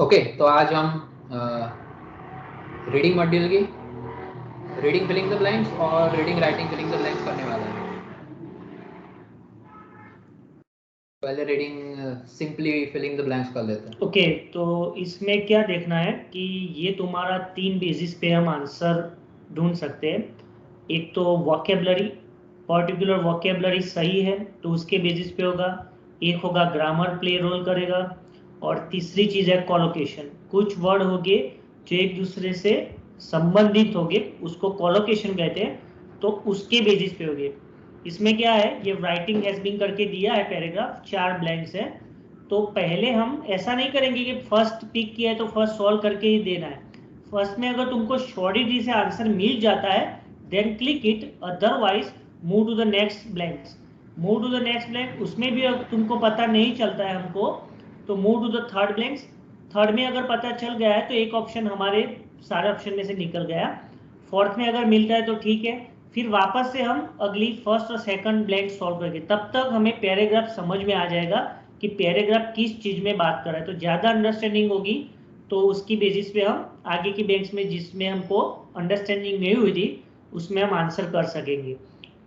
Okay, तो आज हम रीडिंग मॉड्यूल की रीडिंग फिलिंग द ब्लैंक्स और reading writing filling the blanks करने वाला है। पहले reading simply filling the blanks कर लेते हैं। ओके, तो इसमें क्या देखना है कि ये तुम्हारा 3 बेसिस पे हम आंसर ढूंढ सकते हैं। एक तो वोकेबलरी, पर्टिकुलर वोकेबलरी सही है तो उसके बेसिस पे होगा। एक होगा ग्रामर प्ले रोल करेगा, और तीसरी चीज़ है कॉलोकेशन। कुछ वर्ड होंगे जो एक दूसरे से संबंधित होंगे, उसको कॉलोकेशन कहते हैं, तो उसके बेसिस पे होंगे। इसमें क्या है, ये राइटिंग हैज बीन करके दिया है पैराग्राफ, 4 ब्लैंक्स है। तो पहले हम ऐसा नहीं करेंगे कि फर्स्ट पिक किया है तो फर्स्ट सॉल्व करके ही देना है। फर्स्ट में अगर तुमको शॉर्टिटी से आंसर मिल जाता है then click it, otherwise move to the next blanks. Move to the next blank, उसमें भी अगर तुमको पता नहीं चलता है हमको तो move to the third blanks. Third में अगर पता चल गया है तो एक ऑप्शन हमारे सारे ऑप्शन में से निकल गया। फोर्थ में अगर मिलता है तो ठीक है, फिर वापस से हम अगली फर्स्ट और सेकंड ब्लैंक सॉल्व करेंगे। तब तक हमें पैराग्राफ समझ में आ जाएगा कि पैराग्राफ किस चीज में बात कर रहा है। तो ज्यादा अंडरस्टैंडिंग होगी तो उसकी बेसिस पे हम आगे की बैंक्स में जिसमें हमको अंडरस्टैंडिंग नहीं हुई थी उसमें हम आंसर कर सकेंगे।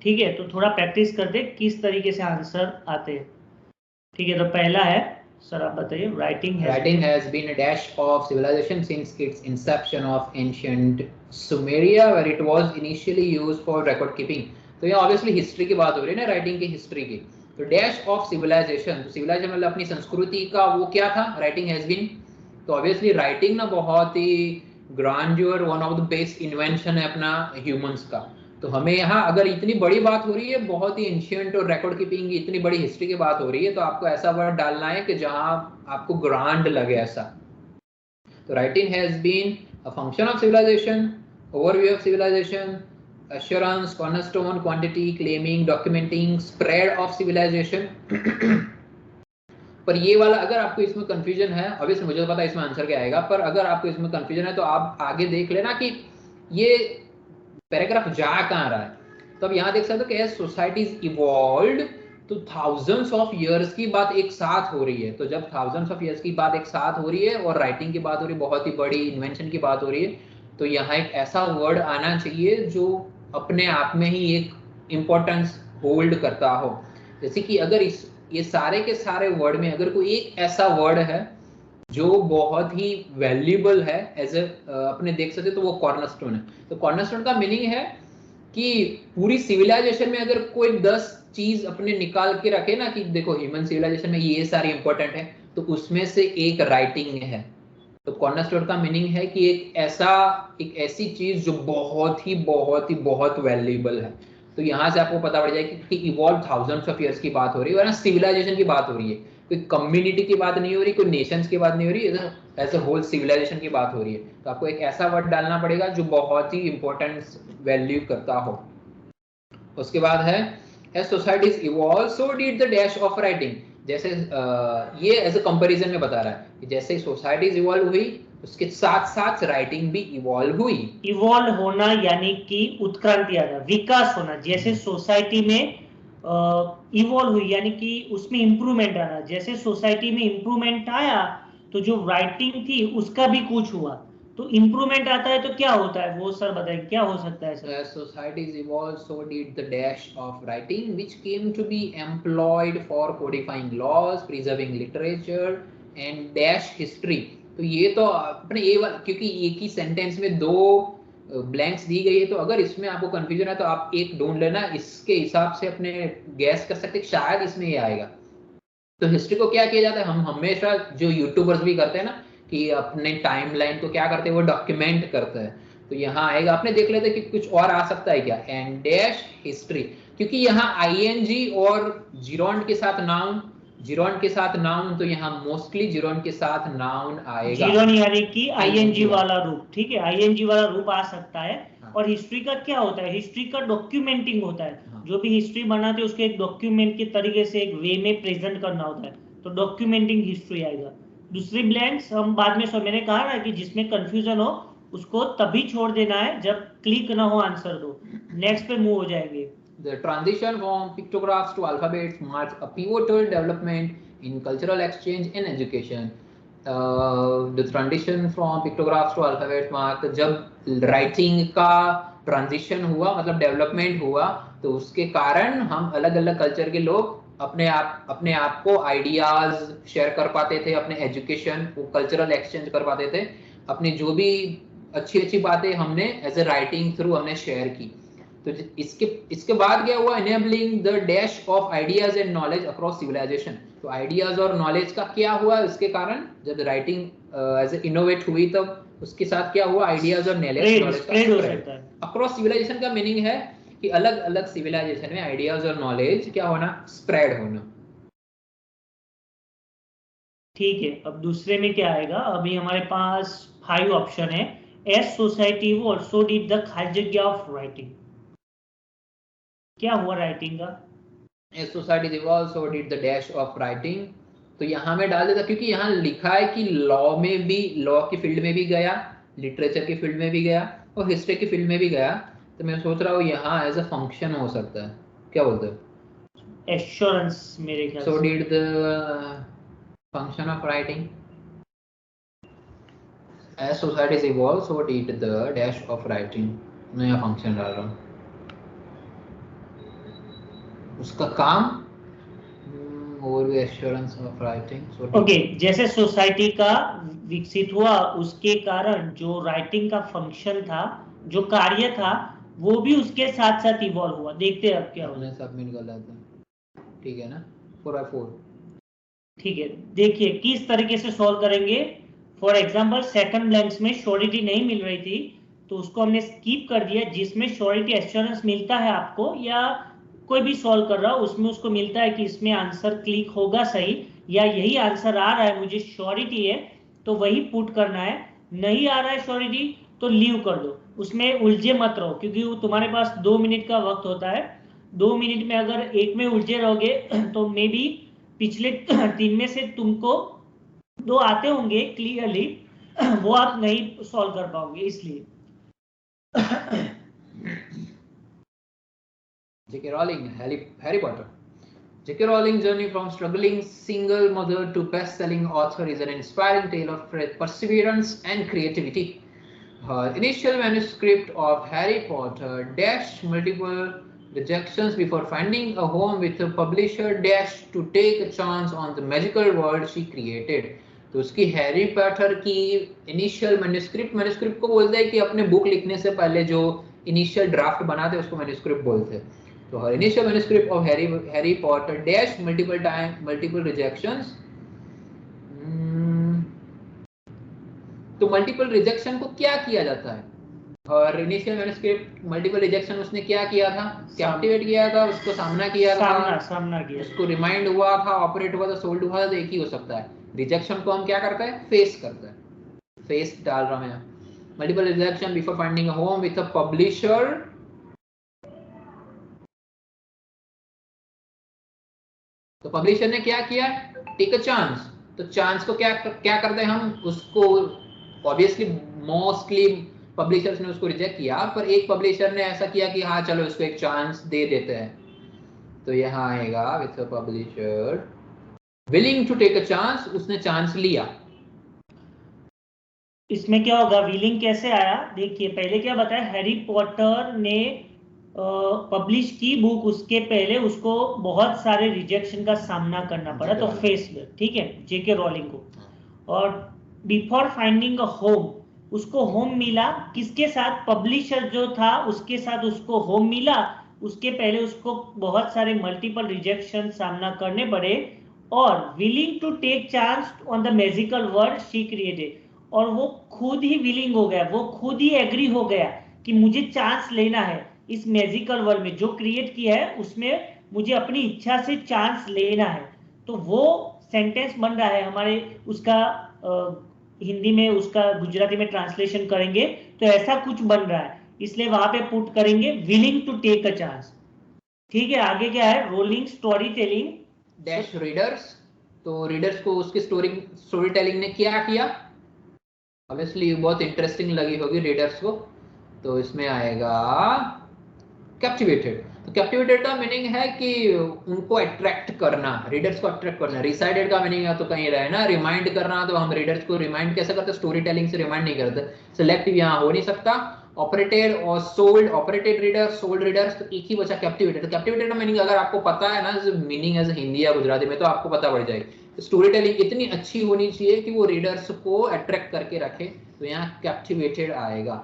ठीक है, तो थोड़ा प्रैक्टिस करते किस तरीके से आंसर आते हैं। ठीक है, तो पहला है, सर आप बताइए। Writing has been a dash of civilization since its inception of ancient Sumeria, where it was initially used for record keeping. तो ये ऑब्वियसली हिस्ट्री की बात हो रही है ना, राइटिंग की हिस्ट्री की। तो डैश ऑफ सिविलाइजेशन, तो सिविलाइजेशन मतलब अपनी संस्कृति का वो क्या था, राइटिंग हैज बीन। तो ऑब्वियसली राइटिंग ना बहुत ही grandeur, one of the best invention है अपना ह्यूमंस का। तो हमें यहाँ अगर इतनी बड़ी बात हो रही है, बहुत ही एंशिएंट और रिकॉर्ड कीपिंग की इतनी बड़ी हिस्ट्री की बात हो रही है, तो आपको ऐसा वर्ड डालना है कि जहां आपको ग्रांड लगे ऐसा। तो writing has been a function of civilisation, overview of civilisation, assurance, cornerstone, quantity, claiming, documenting, spread of civilization। पर ये वाला अगर आपको इसमें कंफ्यूजन है, ऑब्वियसली मुझे पता है इसमें आंसर क्या आएगा, पर अगर आपको इसमें कंफ्यूजन है तो आप आगे देख लेना कि ये पैराग्राफ जा कहाँ रहा है। तो अब यहाँ देख सकते हो कि एज सोसाइटीज इवॉल्व्ड, तो थाउजेंड्स ऑफ ईयर्स की बात एक साथ हो रही है। तो जब थाउजेंड्स ऑफ ईयर्स की बात एक साथ हो रही है और राइटिंग की बात हो रही है, बहुत ही बड़ी इन्वेंशन की बात हो रही है, तो यहाँ एक ऐसा वर्ड आना चाहिए जो अपने आप में ही एक इम्पोर्टेंस होल्ड करता हो। जैसे कि अगर इस ये सारे के सारे वर्ड में अगर कोई एक ऐसा वर्ड है जो बहुत ही वैल्यूएबल है एज ए अपने देख सकते तो वो कॉर्नरस्टोन है। तो कॉर्नरस्टोन का मीनिंग है कि पूरी सिविलाइजेशन में अगर कोई 10 चीज अपने निकाल के रखे ना कि देखो ह्यूमन सिविलाइजेशन में ये सारी इंपॉर्टेंट है, तो उसमें से एक राइटिंग है। तो कॉर्नरस्टोन का मीनिंग है कि एक ऐसी चीज जो बहुत वैल्यूएबल है। तो यहाँ से आपको पता पड़ जाएगा कि इवॉल्व थाउजेंड्स ऑफ ईयर्स की बात हो रही है और सिविलाइजेशन की बात हो रही है, कोई कम्युनिटी की बात नहीं हो रही, कोई नेशंस की बात नहीं हो रही, एज अ होल सिविलाइजेशन की बात हो रही है। तो आपको एक ऐसा वर्ड डालना पड़ेगा जो बहुत ही इंपॉर्टेंस वैल्यू करता हो। उसके बाद है as societies evolve so did the dash of writing। जैसे ये एज अ कंपैरिजन में बता रहा है कि जैसे सोसाइटीज इवॉल्व हुई उसके साथ साथ राइटिंग भी इवॉल्व हुई। इवॉल्व होना यानी कि उत्क्रांति आना, विकास होना। जैसे सोसाइटी में इवॉल्व हुई यानी कि उसमें इंप्रूवमेंट आना। जैसे सोसाइटी में इंप्रूवमेंट आया तो जो राइटिंग थी उसका भी कुछ हुआ। तो इंप्रूवमेंट आता है तो क्या होता है वो सर बताइए, क्या हो सकता है sir? As societies evolved, so did the dash of writing, which came to be employed for codifying laws, preserving literature, and dash history। तो ये तो अपने ये वाला, क्योंकि एक ही सेंटेंस में दो ब्लैंक्स दी गई है, तो अगर इसमें आपको कंफ्यूजन है तो आप एक ढूंढ लेना, इसके हिसाब से अपने गैस कर सकते शायद इसमें ये आएगा। तो हिस्ट्री को क्या किया जाता है, हम हमेशा जो यूट्यूबर्स भी करते हैं ना कि अपने टाइमलाइन को क्या करते हैं, वो डॉक्यूमेंट करते हैं। तो यहाँ आएगा, अपने देख लेते हैं कि कुछ और आ सकता है क्या, एंड डैश हिस्ट्री, क्योंकि यहाँ आईएनजी और जिरोंड के साथ नाउन, जिरोंड के साथ नाउन, तो यहाँ मोस्टली जिरोंड के साथ नाउन आएगा। जीरोन यानी कि आईएनजी वाला रूप। ठीक है, आईएनजी वाला रूप आ सकता है। हाँ। और हिस्ट्री का क्या होता है, हिस्ट्री का डॉक्यूमेंटिंग होता है। हाँ। जो भी हिस्ट्री बनाते हैं उसके एक डॉक्यूमेंट के तरीके से एक वे में प्रेजेंट करना होता है, तो डॉक्यूमेंटिंग हिस्ट्री आएगा। दूसरी ब्लैंक्स हम बाद में, मैंने कहा ना कि जिसमें कंफ्यूजन हो उसको तभी छोड़ देना है जब क्लिक ना हो आंसर दो, नेक्स्ट पे मूव हो जाएंगे। The transition from pictographs to alphabets marks a pivotal development in cultural exchange and education। The transition from pictographs to alphabet mark, जब राइटिंग का ट्रांजिशन हुआ मतलब डेवलपमेंट हुआ, तो उसके कारण हम अलग अलग कल्चर के लोग अपने आप को आइडियाज शेयर कर पाते थे, अपने एजुकेशन कल्चरल एक्सचेंज कर पाते थे, अपनी जो भी अच्छी अच्छी बातें हमने एज ए राइटिंग थ्रू हमने शेयर की। तो इसके बाद क्या हुआ, enabling the dash of ideas and knowledge across civilisation. तो आइडियाज और नॉलेज का क्या हुआ इसके कारण, जब राइटिंग एज ए इनोवेट हुई तब उसके साथ क्या हुआ, आइडियाज और नॉलेज का स्प्रेड हो स्प्रेड। सकता है। अक्रॉस सिविलाइजेशन का मीनिंग है कि अलग अलग सिविलाइजेशन में आइडियाज और नॉलेज क्या होना, स्प्रेड होना। ठीक है, अब दूसरे में क्या आएगा, अभी हमारे पास 5 ऑप्शन है। As society also did the खाजग्या ऑफ राइटिंग। क्या हुआ राइटिंग का? As society also did the dash of writing, तो यहाँ में डाल देता क्योंकि यहाँ लिखा है कि लॉ में भी, लॉ की फील्ड में भी गया, लिटरेचर की फील्ड में भी गया और हिस्ट्री की फील्ड में भी गया, तो मैं सोच रहा हूँ यहाँ एज अ फंक्शन हो सकता है। क्या बोलते हो? एश्योरेंस मेरे ख्याल सो से। Did the function of writing, as societies evolve so did the dash of writing। मैं यहाँ फंक्शन डाल रहा हूँ, उसका काम और भी एश्योरेंस ऑफ राइटिंग। ओके, जैसे सोसाइटी का विकसित हुआ उसके कारण जो राइटिंग का फंक्शन था, जो कार्य था, वो भी उसके साथ साथ इवॉल्व हुआ। देखते हैं अब क्या होगा। सबमिट कर लेते हैं, ठीक है ना, 4/4। ठीक है, देखिए किस तरीके से सॉल्व करेंगे। फॉर एग्जांपल सेकंड ब्लैंक्स में श्योरिटी नहीं मिल रही थी, तो उसको हमने स्किप कर दिया। जिसमें श्योरिटी एश्योरेंस मिलता है आपको, या कोई भी सॉल्व कर रहा हो उसमें उसको मिलता है कि इसमें आंसर क्लिक होगा सही, या यही आंसर आ रहा है, मुझे श्योरिटी है तो वही पुट करना है। नहीं आ रहा है श्योरिटी तो लीव कर दो, उसमें उलझे मत रहो, क्योंकि तुम्हारे पास 2 मिनट का वक्त होता है। 2 मिनट में अगर एक में उलझे रहोगे तो मे बी पिछले 3 में से तुमको 2 आते होंगे क्लियरली, वो आप नहीं सॉल्व कर पाओगे इसलिए। J.K. Rowling, Harry Potter. J.K. Rowling's journey from struggling single mother to best-selling author is an inspiring tale of perseverance and creativity. Her initial manuscript of Harry Potter dashed multiple rejections before finding a home with a publisher dashed to take a chance on the magical world she created. तो उसकी Harry Potter की initial manuscript को बोलते हैं कि अपने book लिखने से पहले जो इनिशियल ड्राफ्ट बनाते हैं उसको मैन्युस्क्रिप्ट बोलते हैं। तो her initial manuscript of Harry Potter dash multiple rejections. तो मल्टीपल रिजेक्शन को क्या किया जाता है, और इनिशियल मैन्युस्क्रिप्ट मल्टीपल रिजेक्शन उसने क्या किया था, कैप्टिवेट किया था, उसको सामना किया था, सामना किया, उसको रिमाइंड हुआ था, ऑपरेट हुआ था, सोल्ड हुआ था, तो एक ही हो सकता है। रिजेक्शन को हम क्या करते हैं, फेस करते हैं, फेस डाल रहा हूं। Multiple rejection before finding a home with a publisher. तो पब्लिशर ने क्या किया, टेक अ चांस। तो चांस को क्या क्या करते हैं हम उसको, ऑब्वियसली मोस्टली पब्लिशर्स ने उसको रिजेक्ट किया, पर एक पब्लिशर ने ऐसा किया कि हाँ चलो इसको एक चांस दे देते हैं। तो यहाँ आएगा with a publisher willing to take a chance, उसने चांस लिया। इसमें क्या होगा, विलिंग कैसे आया, देखिए पहले क्या बताया, हैरी पॉटर ने पब्लिश की बुक, उसके पहले उसको बहुत सारे रिजेक्शन का सामना करना पड़ा, तो फेस, ठीक है, जेके रोलिंग को। और बिफोर फाइंडिंग अ होम, उसको होम मिला किसके साथ, पब्लिशर जो था उसके साथ उसको होम मिला। उसके पहले उसको बहुत सारे मल्टीपल रिजेक्शन सामना करने पड़े। और willing to take chance on the magical world she created, और वो खुद ही विलिंग हो गया, वो खुद ही एग्री हो गया कि मुझे चांस लेना है इस मैजिकल वर्ल्ड में, जो क्रिएट किया है उसमें मुझे अपनी इच्छा से चांस लेना है। तो वो सेंटेंस बन रहा है हमारे, उसका हिंदी में, उसका गुजराती में ट्रांसलेशन करेंगे तो ऐसा कुछ बन रहा है, इसलिए वहां पे पुट करेंगे willing to take a chance. ठीक है, आगे क्या है, rolling storytelling dash readers. तो रीडर्स को उसकी स्टोरी टेलिंग ने क्या किया, ऑब्वियसली बहुत इंटरेस्टिंग लगी होगी रीडर्स को। तो इसमें आएगा कैप्टिवेटेड। तो कैप्टिवेटेड का मीनिंग है कि उनको अट्रैक्ट करना, रीडर्स को अट्रैक्ट करना। रिसाइडेड का मीनिंग है तो कहीं रहना, रिमाइंड करना, तो हम रीडर्स को रिमाइंड कैसे करते हैं, स्टोरी टेलिंग से रिमाइंड नहीं करते। सिलेक्टिव यहाँ हो नहीं सकता। ऑपरेटेड और sold, operated reader, sold readers, तो एक ही बचा कैप्टिवेटेड। कैप्टिवेटेड का मीनिंग अगर आपको पता है ना मीनिंग एज हिंदी या गुजराती में, तो आपको पता पड़ जाएगी। स्टोरी टेलिंग इतनी अच्छी होनी चाहिए कि वो रीडर्स को अट्रैक्ट करके रखे, तो यहाँ कैप्टिवेटेड आएगा।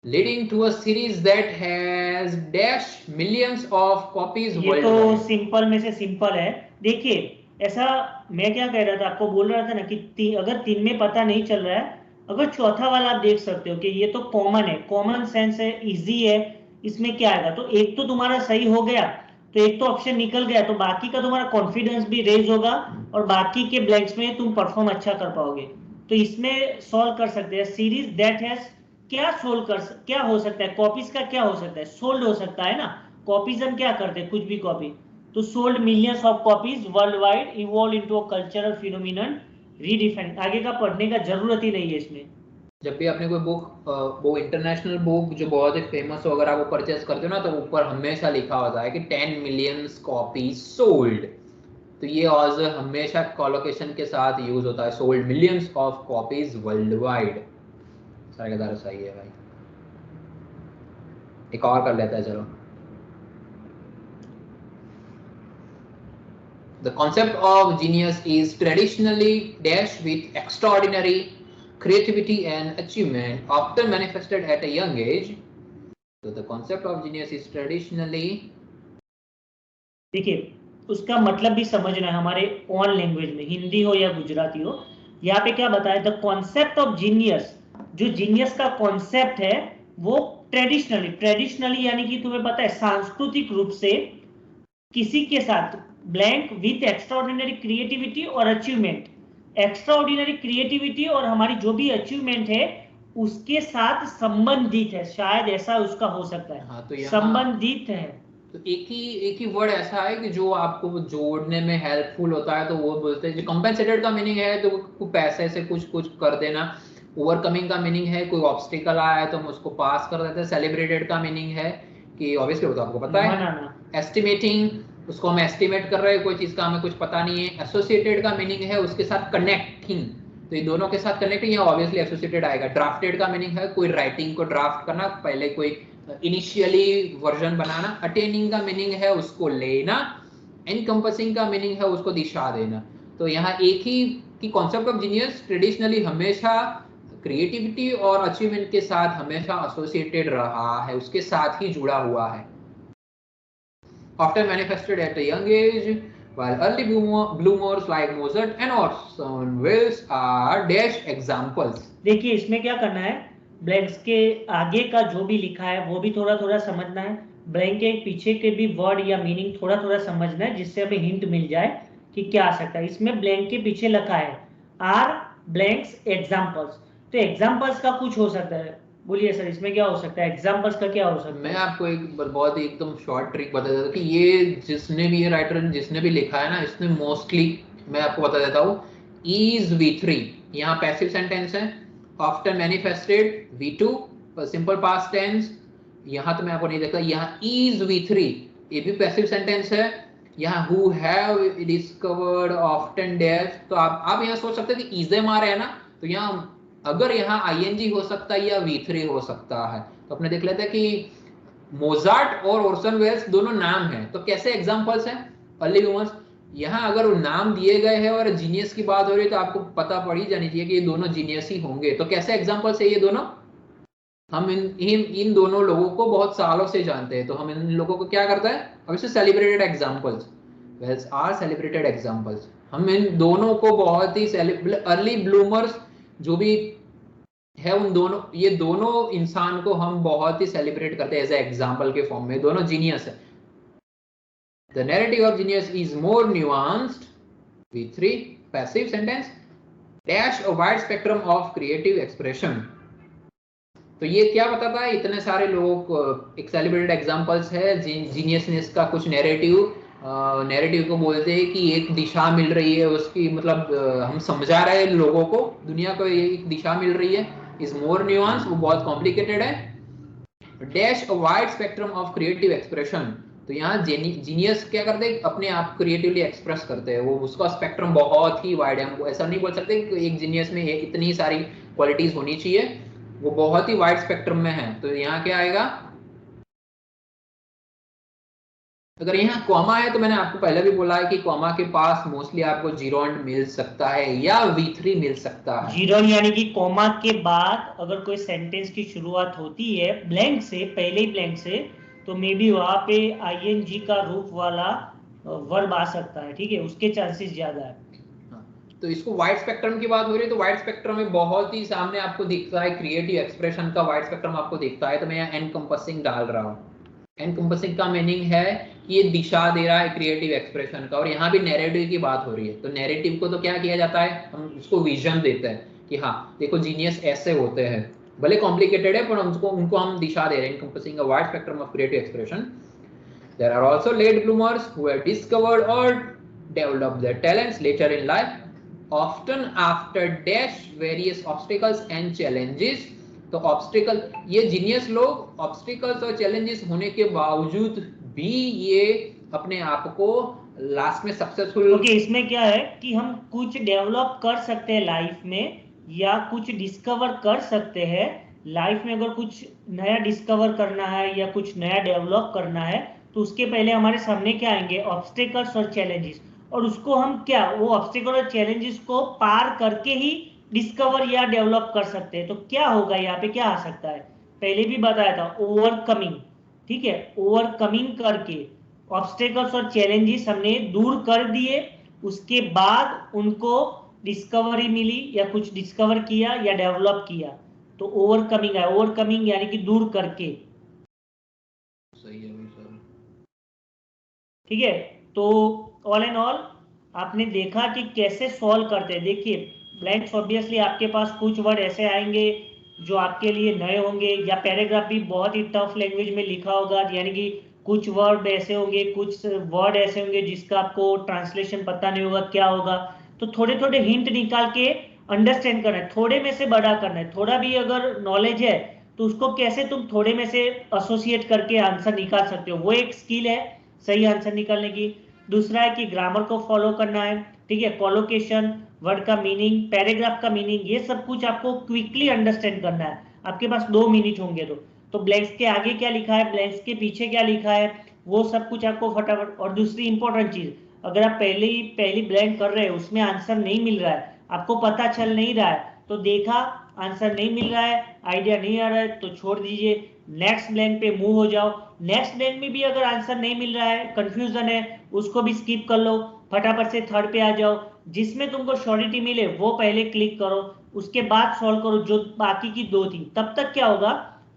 leading to a series that has dash millions of copies ये तो worldwide। सिंपल में से सिंपल है। देखिए ऐसा मैं क्या कह रहा था, आपको बोल रहा था ना कि अगर तीन में पता नहीं चल रहा है, अगर चौथा वाला आप देख सकते हो कि ये तो कॉमन है, कॉमन सेंस है, इजी है, इसमें क्या आएगा, तो एक तो तुम्हारा सही हो गया, तो एक तो ऑप्शन निकल गया, तो बाकी का तुम्हारा कॉन्फिडेंस भी रेज होगा और बाकी के ब्लैंक्स में तुम परफॉर्म अच्छा कर पाओगे। तो इसमें सॉल्व कर सकते हैं सीरीज दैट हैज, क्या हो सकता है, कॉपीज का क्या हो सकता है, सोल्ड हो सकता है ना, कॉपीज हम क्या करते हैं, कुछ भी कॉपी, तो sold millions of copies world wide, evolve into a cultural phenomenon, redefine. आगे का पढ़ने का जरूरत ही नहीं है इसमें। जब भी आपने कोई बुक, वो इंटरनेशनल बुक जो बहुत ही फेमस हो, अगर आप वो परचेस करते हो ना, तो ऊपर हमेशा लिखा होता है कि 10 मिलियन कॉपीज सोल्ड। तो ये ऑज हमेशा कोलोकेशन के साथ यूज होता है, sold millions of copies world wide. सारे का सही है भाई। एक और कर लेता है चलो। The concept of genius is traditionally dash with extraordinary creativity and achievement, often manifested at a young age. So the concept of genius is traditionally, देखिए उसका मतलब भी समझना है हमारे ऑन लैंग्वेज में, हिंदी हो या गुजराती हो। यहाँ पे क्या बताया, द कॉन्सेप्ट ऑफ जीनियस, जो जीनियस का कॉन्सेप्ट है वो ट्रेडिशनली यानी कि तुम्हें पता है सांस्कृतिक रूप से किसी के साथ, ब्लैंक विथ एक्स्ट्राऑर्डिनरी क्रिएटिविटी और अचीवमेंट, एक्स्ट्राऑर्डिनरी क्रिएटिविटी और हमारी जो भी अचीवमेंट है उसके साथ संबंधित है, शायद ऐसा उसका हो सकता है। हाँ, तो संबंधित है, तो एक ही वर्ड ऐसा है कि जो आपको जोड़ने में हेल्पफुल होता है, तो वो बोलते हैं। जो कंपेंसेटेड का मीनिंग है तो पैसे से कुछ कुछ कर देना। ओवरकमिंग का मीनिंग है कोई ऑब्स्टिकल आया है तो हम उसको पास कर देते हैं। सेलिब्रेटेड का मीनिंग है कि ऑब्वियसली वो तो आपको पता है। एस्टिमेटिंग, उसको हम एस्टिमेट कर रहे हैं, कोई चीज का हमें कुछ पता नहीं है। एसोसिएटेड का मीनिंग है उसके साथ कनेक्टिंग, तो ये दोनों के साथ कनेक्टिंग, यहाँ ऑब्वियसली एसोसिएटेड आएगा। ड्राफ्टेड का मीनिंग है कोई राइटिंग को ड्राफ्ट करना, पहले कोई इनिशियली वर्जन बनाना। अटेनिंग का मीनिंग है उसको लेना। एनकम्पसिंग का मीनिंग है उसको दिशा देना। तो यहाँ एक ही कि कॉन्सेप्ट ऑफ जीनियस ट्रेडिशनली हमेशा क्रिएटिविटी और अचीवमेंट के साथ हमेशा एसोसिएटेड रहा है, उसके साथ ही जुड़ा हुआ है। Often manifested at a young age, while early bloomers like Mozart and Orson Welles are dash examples। देखिए इसमें क्या करना है, ब्लैंक्स के आगे का जो भी लिखा है वो भी थोड़ा थोड़ा समझना है, ब्लैंक के पीछे के भी वर्ड या मीनिंग थोड़ा थोड़ा समझना है, जिससे हमें हिंट मिल जाए कि क्या आ सकता है। इसमें ब्लैंक के पीछे लिखा है आर ब्लैंक्स एग्जाम्पल्स, तो एग्जाम्पल्स का कुछ हो सकता है, बोलिए सर इसमें क्या हो सकता है, एग्जाम्पल्स का क्या हो सकता है। मैं आपको एक बहुत ही एकदम शॉर्ट ट्रिक बता देता हूँ कि ये जिसने भी, ये राइटर ने जिसने भी लिखा है ना, इसने मोस्टली, मैं आपको बता देता हूँ, is V3 यहाँ पैसिव सेंटेंस है। Often manifested V2 simple past tense, यहाँ तो मैं आपको नहीं देखता। यहाँ is V3 ये भी पैसिव सेंटेंस है। यहाँ who have discovered often dash, तो आप यहाँ सोच सकते हैं कि is मार है ना, तो यहाँ अगर यहाँ ing हो सकता है या V3 हो सकता है। तो अपने देख लेते हैं कि मोजार्ट और ओर्सन वेल्स दोनों नाम हैं, तो कैसे एग्जांपल्स हैं अर्ली ब्लूमर्स। यहाँ अगर नाम दिए गए हैं और जीनियस की बात हो रही है, तो आपको पता पड़ ही जानी चाहिए कि ये दोनों जीनियस ही होंगे। तो कैसे एग्जांपल्स है ये दोनों, हम इन दोनों लोगों को बहुत सालों से जानते हैं, तो हम इन लोगों को क्या करता है, अब इसे celebrated examples, wells are celebrated examples. हम इन दोनों को बहुत ही अर्ली ब्लूमर्स जो भी है, उन दोनों, ये दोनों इंसान को हम बहुत ही सेलिब्रेट करते हैं एज ए एग्जांपल के फॉर्म में। दोनों जीनियस है। The narrative of genius is more nuanced, V3 passive sentence, dash a wide spectrum of creative expression. तो ये क्या बताता है, इतने सारे लोगों को एक सेलिब्रेटेड एग्जांपल्स है जीनियसनेस का। कुछ नैरेटिव को बोलते हैं कि एक दिशा मिल रही है उसकी, मतलब हम समझा रहे हैं लोगों को, दुनिया को एक दिशा मिल रही है। इज मोर न्यूआंस, वो बहुत कॉम्प्लिकेटेड है। Dash a wide spectrum of creative expression. तो यहाँ जीनियस क्या करते हैं, अपने आप क्रिएटिवली एक्सप्रेस करते हैं, वो उसका स्पेक्ट्रम बहुत ही वाइड है। हमको ऐसा नहीं बोल सकते कि एक जीनियस में इतनी सारी क्वालिटीज होनी चाहिए, वो बहुत ही वाइड स्पेक्ट्रम में है। तो यहाँ क्या आएगा, अगर यहाँ कॉमा है तो मैंने आपको पहले भी बोला है कि कॉमा के पास मोस्टली आपको जीरोंड मिल सकता है या V3 मिल सकता है। जीरोंड यानी कि कॉमा के बाद अगर कोई सेंटेंस की शुरुआत होती है ब्लैंक से, पहले ही ब्लैंक से, तो मे बी वहां पे ING का रूप वाला वर्ब आ सकता है, ठीक है, उसके चांसेस ज्यादा है। तो इसको वाइड स्पेक्ट्रम की बात हो रही है, तो वाइड स्पेक्ट्रम में बहुत ही सामने आपको दिखता है क्रिएटिव एक्सप्रेशन का वाइड स्पेक्ट्रम आपको दिखता है। तो मैं यहाँ एनकम्पसिंग डाल रहा हूँ। एनकम्पसिंग का मीनिंग है कि ये दिशा दे रहा है क्रिएटिव एक्सप्रेशन का, और यहाँ भी नैरेटिव की बात हो रही है। तो नैरेटिव को तो क्या किया जाता है, हम उसको विजन देते हैं कि हाँ देखो जीनियस ऐसे होते हैं, भले कॉम्प्लिकेटेड है पर उनको हम दिशा दे रहे हैं। Encompassing a wide spectrum of creative expression. There are also late bloomers who have discovered or developed their talents later in life, often after dash various obstacles and challenges. तो ऑब्स्टिकल, ये genius लोग obstacles और challenges होने के बावजूद भी ये अपने आप को लास्ट में सक्सेसफुल। ओके, इसमें क्या है कि हम कुछ डेवलप कर सकते हैं लाइफ में, या कुछ डिस्कवर कर सकते हैं लाइफ में। अगर कुछ नया डिस्कवर करना है या कुछ नया डेवलप करना है, तो उसके पहले हमारे सामने क्या आएंगे, ऑब्स्टिकल्स और चैलेंजेस, और उसको हम क्या, वो ऑब्स्टिकल और चैलेंजेस को पार करके ही डिस्कवर या डेवलप कर सकते हैं। तो क्या होगा यहाँ पे, क्या आ सकता है, पहले भी बताया था, ओवरकमिंग, ठीक है, ओवरकमिंग करके ऑब्स्टेकल्स और चैलेंजेस हमने दूर कर दिए, उसके बाद उनको डिस्कवरी मिली या कुछ डिस्कवर किया या डेवलप किया, तो ओवरकमिंग है। ओवरकमिंग यानी कि दूर करके, सही है भाई सर। ठीक है। तो ऑल एंड ऑल आपने देखा कि कैसे सॉल्व करते हैं। देखिए ब्लैंक्स, ऑब्वियसली आपके पास कुछ वर्ड ऐसे आएंगे जो आपके लिए नए होंगे, या पैराग्राफ भी बहुत ही टफ लैंग्वेज में लिखा होगा, यानी कि कुछ वर्ड ऐसे होंगे, कुछ वर्ड ऐसे होंगे जिसका आपको ट्रांसलेशन पता नहीं होगा क्या होगा। तो थोड़े थोड़े हिंट निकाल के अंडरस्टैंड करना है, थोड़े में से बड़ा करना है। थोड़ा भी अगर नॉलेज है तो उसको कैसे तुम थोड़े में से एसोसिएट करके आंसर निकाल सकते हो, वो एक स्किल है सही आंसर निकालने की। दूसरा है कि ग्रामर को फॉलो करना है, ठीक है, कोलोकेशन, वर्ड का मीनिंग, पैराग्राफ का मीनिंग, ये सब कुछ आपको क्विकली अंडरस्टैंड करना है। आपके पास 2 मिनट होंगे तो ब्लैंक्स के आगे क्या लिखा है, ब्लैंक्स के पीछे क्या लिखा है, वो सब कुछ आपको फटाफट। और दूसरी इंपॉर्टेंट चीज, अगर आप पहली ब्लैंक कर रहे हैं, उसमें आंसर नहीं मिल रहा है, आपको पता चल नहीं रहा है, तो देखा आंसर नहीं मिल रहा है, आइडिया नहीं आ रहा है, तो छोड़ दीजिए, नेक्स्ट ब्लैंक पे मूव हो जाओ। नेक्स्ट ब्लैंक में भी अगर आंसर नहीं मिल रहा है, कंफ्यूजन है, उसको भी स्किप कर लो, फटाफट से थर्ड पे आ जाओ, जिसमें तुमको श्योरिटी मिले वो पहले क्लिक करो, उसके बाद सॉल्व करो जो बाकी की 2 थी। तब तक क्या होगा,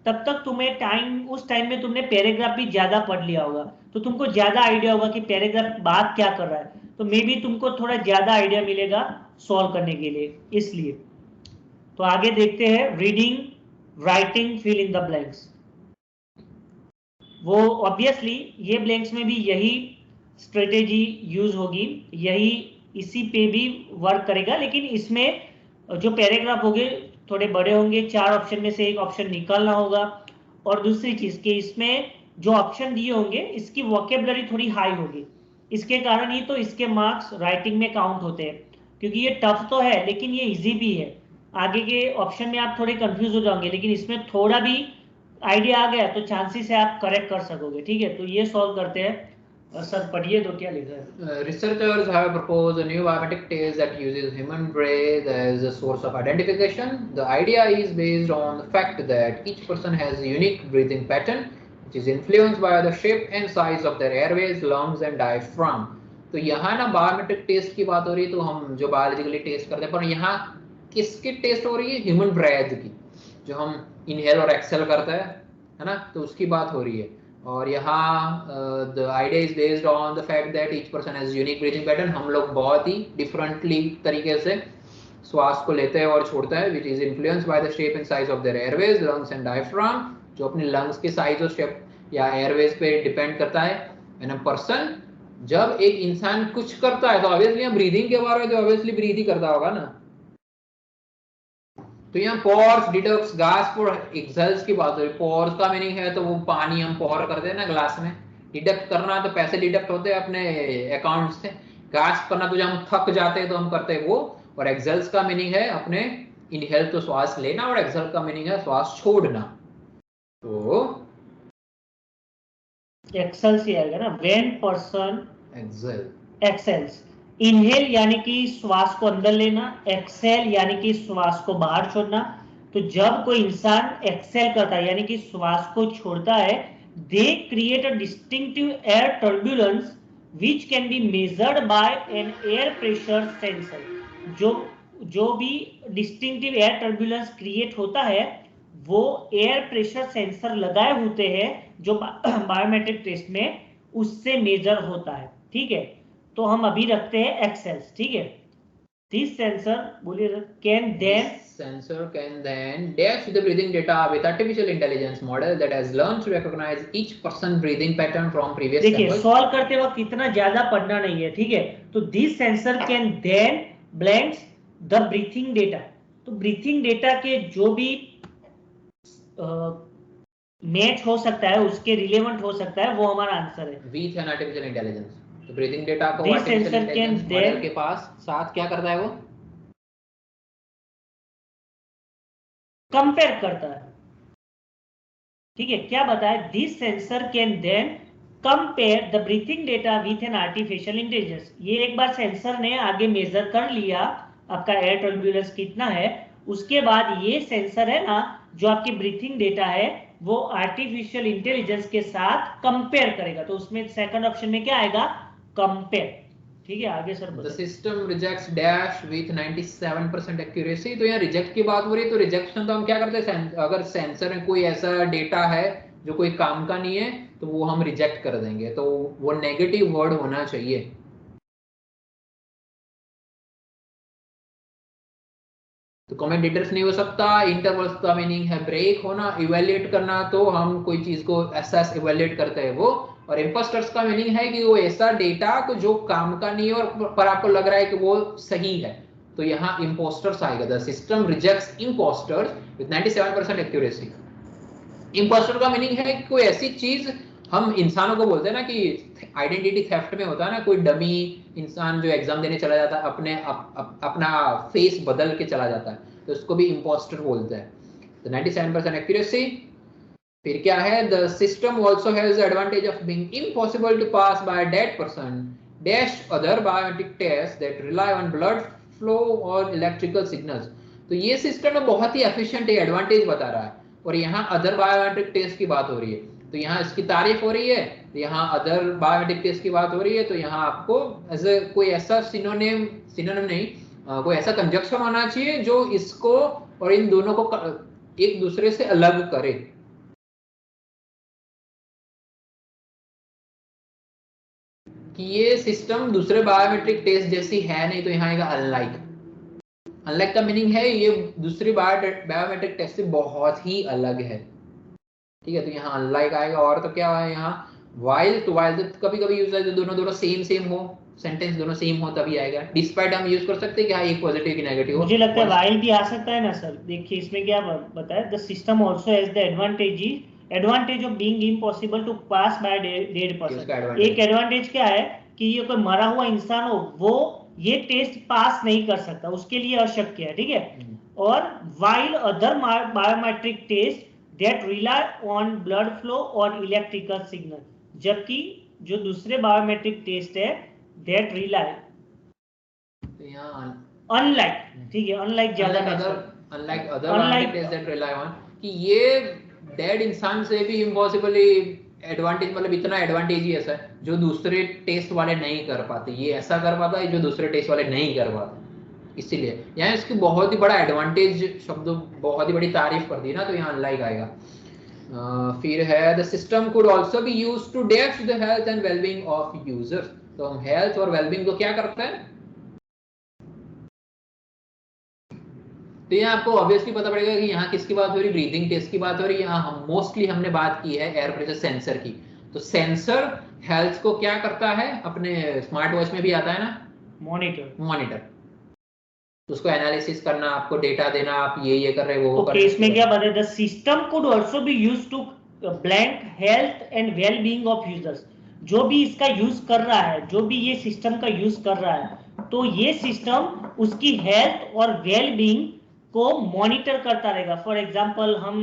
तब तक तुम्हें टाइम, उस टाइम में तुमने पैराग्राफ भी ज्यादा पढ़ लिया होगा, तो तुमको ज्यादा आइडिया होगा कि पैराग्राफ बात क्या कर रहा है, तो मे बी तुमको थोड़ा ज्यादा आइडिया मिलेगा सॉल्व करने के लिए, इसलिए। तो आगे देखते हैं, reading, writing, fill in the blanks. वो ऑब्वियसली ये ब्लैंक्स में भी यही स्ट्रेटेजी यूज होगी, यही इसी पे भी वर्क करेगा, लेकिन इसमें जो पैराग्राफ होंगे थोड़े बड़े होंगे, 4 ऑप्शन में से एक ऑप्शन निकालना होगा। और दूसरी चीज कि इसमें जो ऑप्शन दिए होंगे इसकी वोकेबलरी थोड़ी हाई होगी, इसके कारण ही तो इसके मार्क्स राइटिंग में काउंट होते हैं, क्योंकि ये टफ तो है लेकिन ये इजी भी है। आगे के ऑप्शन में आप थोड़े कंफ्यूज हो जाओगे, लेकिन इसमें थोड़ा भी आइडिया आ गया तो चांसेस है आप करेक्ट कर सकोगे, ठीक है। तो ये सॉल्व करते हैं। सर पढ़िए तो क्या लिखा है। Researchers have proposed a new biometric test that uses human breath as a source of identification. The idea is based on the fact that each person has a unique breathing pattern, which is influenced by the shape and size of their airways, lungs and diaphragm. तो यहाँ ना biometric test की बात हो रही है, तो हम जो बायोलॉजिकली टेस्ट करते हैं, पर यहाँ किसकी टेस्ट हो रही है, ह्यूमन ब्रेथ की, जो हम इनहेल और एक्सेल करते हैं, है ना, तो उसकी बात हो रही है। और यहाँ the idea is based on the fact that each person has unique breathing pattern. हम लोग बहुत ही डिफरेंटली तरीके से श्वास को लेते हैं और छोड़ते हैं, which is influenced by the shape and size of their Airways, lungs and diaphragm, जो अपने लंग्स के साइज और शेप या एयरवेज पे डिपेंड करता है। एंड अ पर्सन, जब एक इंसान कुछ करता है तो ऑब्वियसली ब्रीदिंग के बारे में तो ऑब्वियसली ब्रीथ ही करता होगा ना, तो यहाँ पोर्स डिडक्ट्स गैस फॉर एक्सेल्स की बात हो रही है। पोर्स का मीनिंग है तो वो पानी हम पोर करते हैं ना ग्लास में, डिडक्ट करना तो पैसे डिडक्ट होते हैं अपने अकाउंट से, गैस करना तो जब हम थक जाते हैं तो हम करते हैं वो, और एक्सेल्स का मीनिंग है अपने इनहेल तो श्वास लेना, और एक्सेल का मीनिंग है श्वास छोड़ना। तो एक्सेल से आएगा ना, व्हेन पर्सन एक्सेल एक्सेल्स, इनहेल यानी कि श्वास को अंदर लेना, एक्सेल यानी कि श्वास को बाहर छोड़ना। तो जब कोई इंसान एक्सेल करता है यानी कि श्वास को छोड़ता है, they create a distinctive air turbulence which can be measured by an air pressure sensor. जो भी डिस्टिंक्टिव एयर टर्बुलेंस क्रिएट होता है वो एयर प्रेशर सेंसर लगाए होते हैं जो बायोमेट्रिक टेस्ट में उससे मेजर होता है। ठीक है, तो हम अभी रखते हैं एक्सेल्स। ठीक है, दिस सेंसर बोलिए can then, sensor can then dash the breathing data with artificial intelligence model that has learned to recognize each person breathing pattern from previous देखिए samples। सॉल्व करते वक्त इतना ज्यादा पढ़ना नहीं है। ठीक है, तो this sensor can then blends the breathing data. तो ब्रीथिंग डेटा के जो भी मैच हो सकता है, उसके रिलेवेंट हो सकता है, वो हमारा आंसर है विथ एन आर्टिफिशियल इंटेलिजेंस। तो ब्रीथिंग डेटा को This artificial sensor can intelligence model then के पास साथ क्या करता है वो, कंपेयर करता है। ठीक है, क्या बताया, this sensor can then compare the breathing data with an artificial intelligence. ये एक बार सेंसर ने आगे मेजर कर लिया आपका एयर टर्बुलेंस कितना है, उसके बाद ये सेंसर है ना जो आपकी ब्रीथिंग डेटा है वो आर्टिफिशियल इंटेलिजेंस के साथ कंपेयर करेगा। तो उसमें सेकंड ऑप्शन में क्या आएगा, कंपेयर। ठीक है, आगे sir the system rejects dash with 97% accuracy. तो यहाँ रिजेक्ट की बात हो रही है, तो रिजेक्शन तो हम क्या करते हैं, अगर सेंसर में कोई ऐसा डेटा है जो कोई काम का नहीं है तो वो हम रिजेक्ट कर देंगे, तो वो नेगेटिव वर्ड होना चाहिए। तो कमेंटेटर्स नहीं हो सकता, इंटरवल्स का मीनिंग है ब्रेक होना, इवेल्युएट करना, तो हम कोई चीज को एसेस इवेल्युएट करते हैं वो, और इम्पोस्टर्स का मीनिंग है कि वो ऐसा डेटा को जो काम का नहीं है और पर आपको लग रहा है कि वो सही है, तो यहाँ इम्पोस्टर्स आएगा। The system rejects imposters with 97% accuracy. Imposter का मीनिंग है कि कोई ऐसी चीज, हम इंसानों को बोलते हैं ना कि आइडेंटिटी थेफ्ट में होता है ना, कोई डमी इंसान जो एग्जाम देने चला जाता है अपना फेस बदल के चला जाता है, तो उसको भी इम्पोस्टर बोलते हैं। तो 97% एक्यूरेसी। फिर क्या है, the system also has advantage of being impossible to pass by dead person dash other biometric test that rely on blood flow और इलेक्ट्रिकल सिग्नल्स। तो ये सिस्टम में बहुत ही एफिशिएंट है, एडवांटेज बता रहा है, और यहाँ अदर बायोमेट्रिक टेस्ट की बात हो रही है, तो यहाँ इसकी तारीफ हो रही है, यहाँ अदर बायोमेट्रिक टेस्ट की बात हो रही है, तो यहाँ आपको एज ए कोई ऐसा सिनोनिम नहीं, कोई ऐसा कंजक्शन होना चाहिए जो इसको और इन दोनों को एक दूसरे से अलग करे। कि ये सिस्टम दूसरे बायोमेट्रिक टेस्ट जैसी है नहीं, तो यहाँ आएगा अनलाइक। अनलाइक का मीनिंग है ये दूसरी बायोमेट्रिक टेस्ट से बहुत ही अलग है। ठीक है, तो यहाँ अनलाइक आएगा, और तो क्या है यहाँ वाइल। तो वाइल कभी कभी यूज है दोनों सेम हो, सेंटेंस दोनों सेम हो तभी आएगा। डिस्पाइट हम यूज कर सकते हैं कि हाँ एक पॉजिटिव की नेगेटिव हो। मुझे लगता है वाइल भी आ सकता है ना सर। देखिए इसमें क्या बताया, the system also has the advantage of being impossible to pass by dead person. एक एडवांटेज क्या है कि ये कोई मरा हुआ इंसान हो वो ये टेस्ट पास नहीं कर सकता, उसके लिए अशक्य है। ठीक है, और while other biometric test that rely on blood flow और इलेक्ट्रिकल सिग्नल, जबकि जो दूसरे बायोमेट्रिक टेस्ट है दैट रिलाई अनलाइक, ठीक है, अनलाइक ज्यादा unlike other biometric test that rely on, कि ये डेड इंसान से भी इम्पॉसिबली एडवांटेज, मतलब इतना एडवांटेज ही ऐसा है जो दूसरे टेस्ट वाले नहीं कर पाते, ये ऐसा कर पाता है जो दूसरे टेस्ट वाले नहीं कर पाते। इसीलिए यहाँ इसकी बहुत ही बड़ा एडवांटेज शब्द, बहुत ही बड़ी तारीफ कर दी ना, तो यहाँ अनलाइक आएगा। फिर है the system could also be used to dash the health and wellbeing of users. तो हम हेल्थ और वेलबींग को क्या करते हैं, तो यहाँ आपको ऑब्वियसली पता पड़ेगा कि यहाँ किसकी बात हो रही, ब्रीदिंग टेस्ट की बात हो रही है। यहाँ हम मोस्टली हमने बात की है एयर प्रेशर सेंसर की। तो सेंसर हेल्थ को क्या करता है, अपने स्मार्ट वॉच में भी आता है ना, मॉनिटर। तो उसको एनालिसिस करना, आपको डेटा देना, आप ये कर रहे हो वो कर ओके, इसमें क्या बताया, the system could also be used to blank health and well being of users. जो भी इसका यूज कर रहा है, जो भी ये सिस्टम का यूज कर रहा है, तो ये सिस्टम उसकी हेल्थ और वेल बीइंग को मॉनिटर करता रहेगा। फॉर एग्जांपल हम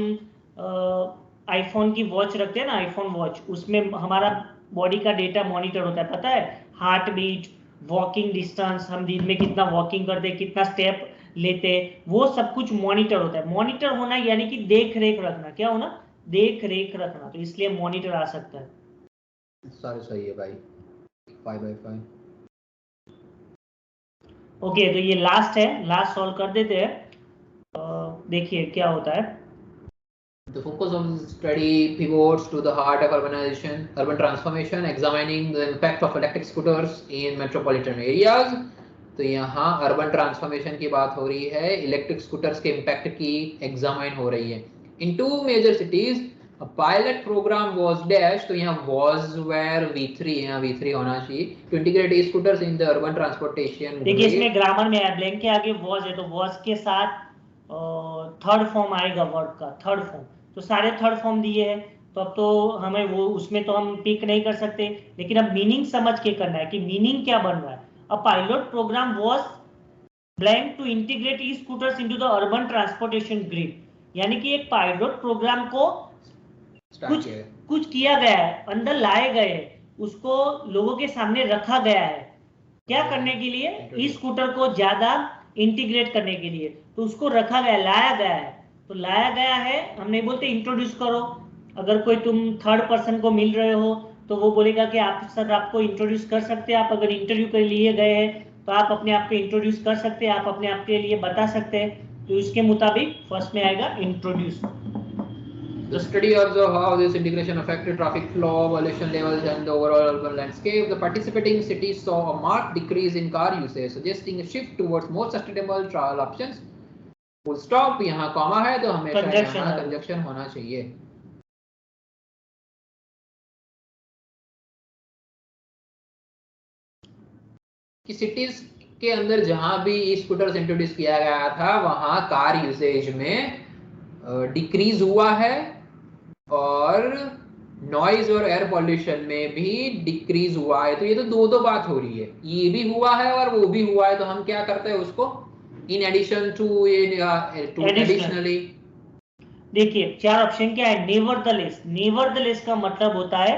आईफोन की वॉच रखते हैं ना, आईफोन वॉच, उसमें हमारा बॉडी का डेटा मॉनिटर होता है, पता है, हार्ट बीट, वॉकिंग डिस्टेंस, हम दिन में कितना वॉकिंग करते हैं, कितना स्टेप लेते, वो सब कुछ मॉनिटर होता है। मॉनिटर होना यानी कि देख रेख रखना, क्या होना, देख रेख रखना, तो इसलिए मॉनिटर आ सकता है। सारे सही है भाई, 5/5। ओके, तो ये लास्ट है, लास्ट सॉल्व कर देते हैं। देखिए क्या होता है। The focus of the study pivots to the heart of urbanization, urban transformation, examining the impact of electric scooters in metropolitan areas. तो यहाँ अर्बन ट्रांसफॉर्मेशन की बात हो रही है, इलेक्ट्रिक स्कूटर्स के इम्पैक्ट की एग्जामाइन हो रही है। In 2 major cities a pilot program was dash, तो यहाँ was where V3, यहाँ V3 होना चाहिए, to integrate e-scooters in the urban transportation। देखिए इसमें ग्रामर में है, ब्लैंक के आगे was है, तो was के साथ थर्ड फॉर्म आएगा वर्ड का, थर्ड फॉर्म, तो सारे थर्ड फॉर्म दिए हैं, तो अब तो हमें वो उसमें तो हम पिक नहीं कर सकते, लेकिन अब मीनिंग समझ के करना है कि मीनिंग क्या बन रहा है। A pilot program was blank to integrate e scooters into the urban transportation grid, यानी कि एक पायलट प्रोग्राम को कुछ किया गया है, अंदर लाए गए, उसको लोगों के सामने रखा गया है, क्या करने के लिए, ई स्कूटर को ज्यादा इंटीग्रेट करने के लिए, तो उसको रखा गया, लाया गया है। तो लाया गया है, हम नहीं बोलते इंट्रोड्यूस करो। अगर कोई तुम थर्ड पर्सन को मिल रहे हो तो वो बोलेगा कि आप सर आपको इंट्रोड्यूस कर सकते हैं, आप अगर इंटरव्यू के लिए गए हैं तो आप अपने आप को इंट्रोड्यूस कर सकते हैं, आप अपने आप के लिए बता सकते हैं, तो इसके मुताबिक फर्स्ट में आएगा introduce. The study observed how this integration affected traffic flow, pollution levels, and the overall urban landscape. The participating cities saw a marked decrease in car usage, suggesting a shift towards more sustainable travel options. Full stop, यहाँ comma है तो हमेशा यहाँ conjunction होना चाहिए। कि cities के अंदर जहां भी ई स्कूटर्स इंट्रोड्यूस किया गया था वहां कार यूसेज में डिक्रीज हुआ है, और नॉइज और एयर पॉल्यूशन में भी डिक्रीज हुआ है। तो ये तो दो बात हो रही है, ये भी हुआ है और वो भी हुआ है, तो हम क्या करते हैं उसको इन एडिशन टू एडिशनली। देखिए 4 ऑप्शन क्या है, नेवरदलेस, नेवरदलेस का मतलब होता है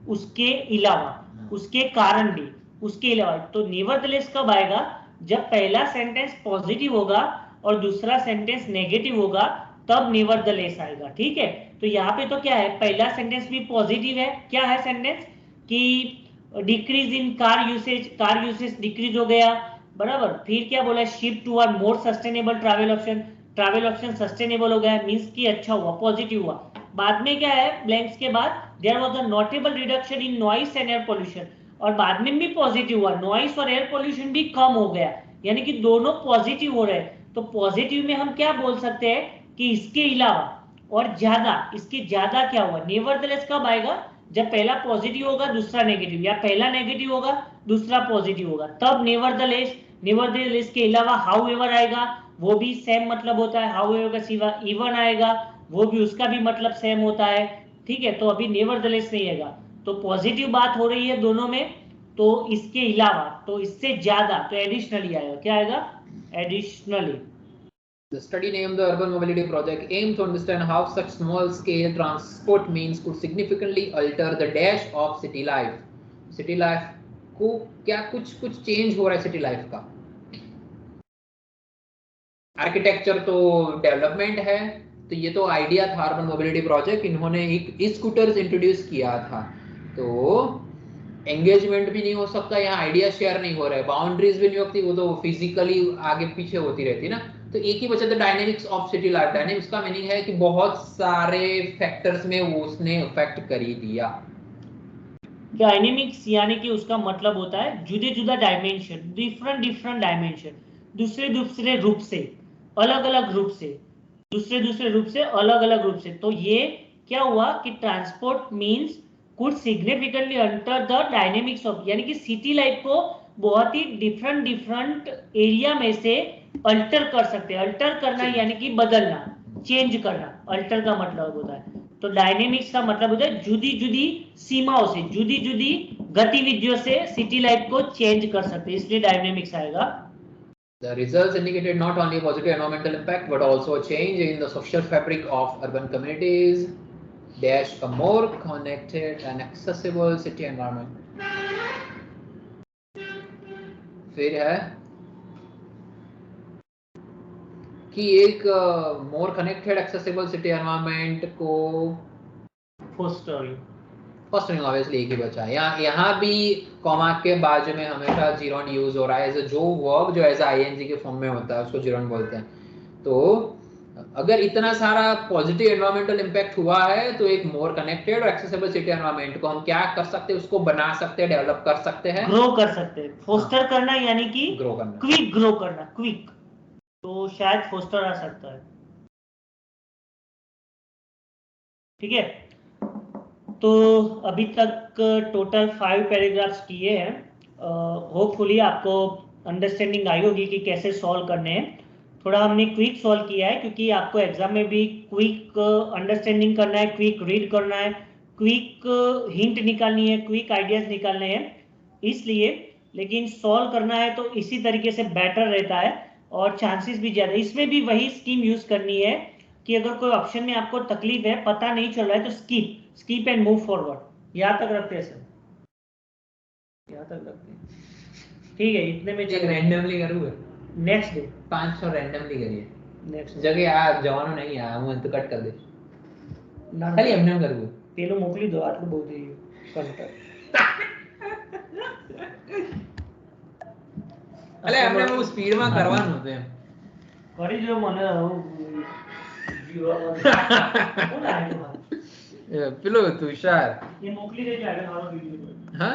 उसके अलावा, उसके कारण भी, उसके अलावा। तो नेवरदलेस कब आएगा, जब पहला सेंटेंस पॉजिटिव होगा और दूसरा सेंटेंस नेगेटिव होगा, तब नेवरदलेस आएगा, ठीक है। तो यहाँ पे तो क्या है, पहला सेंटेंस भी पॉजिटिव है, क्या है सेंटेंस कि decrease in car usage decrease हो गया, बराबर। फिर क्या बोला, shift toward more sustainable travel option, travel option sustainable हो गया, मींस कि अच्छा हुआ, पॉजिटिव हुआ। बाद में क्या है, ब्लैंक्स के बाद there was a notable reduction in noise and air pollution, और बाद में भी पॉजिटिव हुआ, नॉइस और एयर पोल्यूशन भी कम हो गया, यानी कि दोनों पॉजिटिव हो रहे हैं। तो पॉजिटिव में हम क्या बोल सकते हैं कि इसके अलावा और ज्यादा, इसके ज्यादा क्या हुआ, नेवरदलेस कब आएगा, जब पहला पॉजिटिव होगा दूसरा नेगेटिव, या पहला नेगेटिव होगा दूसरा पॉजिटिव होगा, तब नेवरदलेस। नेवरदलेस के अलावा हाउएवर आएगा, वो भी सेम मतलब होता है, हाउएवर का सिवा इवन आएगा, वो भी उसका भी मतलब सेम होता है, ठीक है। तो अभी नेवरदलेस नहीं आएगा, तो पॉजिटिव बात हो रही है दोनों में, तो इसके अलावा, तो इससे ज्यादा, तो एडिशनली आएगा, क्या आएगा, additionally. The study named the Urban Mobility Project aimed to understand how such small-scale transport means could significantly alter the dash of city life. City life को क्या कुछ चेंज हो रहा है सिटी लाइफ का। आर्किटेक्चर तो डेवलपमेंट है, तो ये तो आइडिया था अर्बन मोबिलिटी प्रोजेक्ट, इन्होंने एक स्कूटर्स इंट्रोड्यूस किया था, तो एंगेजमेंट भी नहीं हो सकता, यहाँ आइडिया शेयर नहीं हो रहा है, बाउंड्रीज भी नहीं होती, वो तो फिजिकली आगे पीछे होती रहती ना। तो एक ही बचा था dynamics of city life. Dynamics का मीनिंग है कि बहुत सारे फैक्टर्स में वो उसने इफेक्ट कर ही दिया। डायनेमिक्स यानी कि उसका मतलब होता है जुदे जुदा डायमेंशन, डिफरेंट डायमेंशन, दूसरे रूप से, अलग अलग रूप से, दूसरे रूप से, अलग अलग रूप से। तो ये क्या हुआ कि transport means could significantly alter the dynamics of, यानी कि सिटी लाइफ को बहुत ही डिफरेंट एरिया में से अल्टर कर सकते हैं। अल्टर करना यानी कि बदलना, चेंज करना, अल्टर का मतलब होता है। तो डायनेमिक्स का मतलब होता है जुदी जुदी सीमाओं से, जुदी जुदी गतिविधियों से सिटी लाइफ को चेंज कर सकते हैं, इसलिए डायनेमिक्स आएगा। The results indicated not only a positive environmental impact but also a change in the social fabric of urban communities, dash a more connected and accessible city environment. फिर है कि एक more connected accessible city environment को fostering obviously एक ही बचा है। यहाँ भी कॉमा के बाजू में हमेशा जीरोन यूज हो रहा है, एज जो वर्ब जो एज आईएनजी के फॉर्म में होता है उसको जीरोन बोलते हैं। तो अगर इतना सारा पॉजिटिव एनवायरमेंटल इम्पैक्ट हुआ है तो एक मोर कनेक्टेड और एक्सेसिबल सिटी एनवायरमेंट को हम क्या कर सकते हैं, उसको बना सकते हैं, डेवलप कर सकते हैं, ग्रो कर सकते हैं। फोस्टर करना यानी कि ग्रो करना, क्विक ग्रो करना, क्विक, तो शायद फोस्टर आ सकता है। ठीक है, तो अभी तक टोटल 5 पैराग्राफ्स किए हैं। होपफुली आपको अंडरस्टैंडिंग आई होगी कि कैसे सॉल्व करने हैं। थोड़ा हमने क्विक सॉल्व किया है क्योंकि आपको एग्जाम में भी क्विक अंडरस्टैंडिंग करना है, क्विक रीड करना है, क्विक हिंट निकालनी है, क्विक आइडियाज निकालने हैं, इसलिए। लेकिन सॉल्व करना है तो इसी तरीके से बेटर रहता है और चांसेस भी ज़्यादा। इसमें भी वही स्कीम यूज करनी है कि अगर कोई ऑप्शन में आपको तकलीफ है, पता नहीं चल रहा है, तो स्किप एंड मूव फॉरवर्ड। यहाँ तक रखते हैं सर, यहाँ तक रखते हैं। ठीक है, इतने में एक रैंडमली करूँगा नेक्स्ट डे 500 रैंडमली करिए नेक्स्ट जगह यार जवानों नहीं आया हूँ तो कट कर दे खाली एमने करूँ પેલું મોકલી દો, આટલું બહુ થઈ ગયું કંટાળ। અલે એમને હું સ્પીડ માં કરવાનું હતું એમ કરી જો મને પેલો તુષાર એ મોકલી દેજો આગળ મારો વિડિયો। હા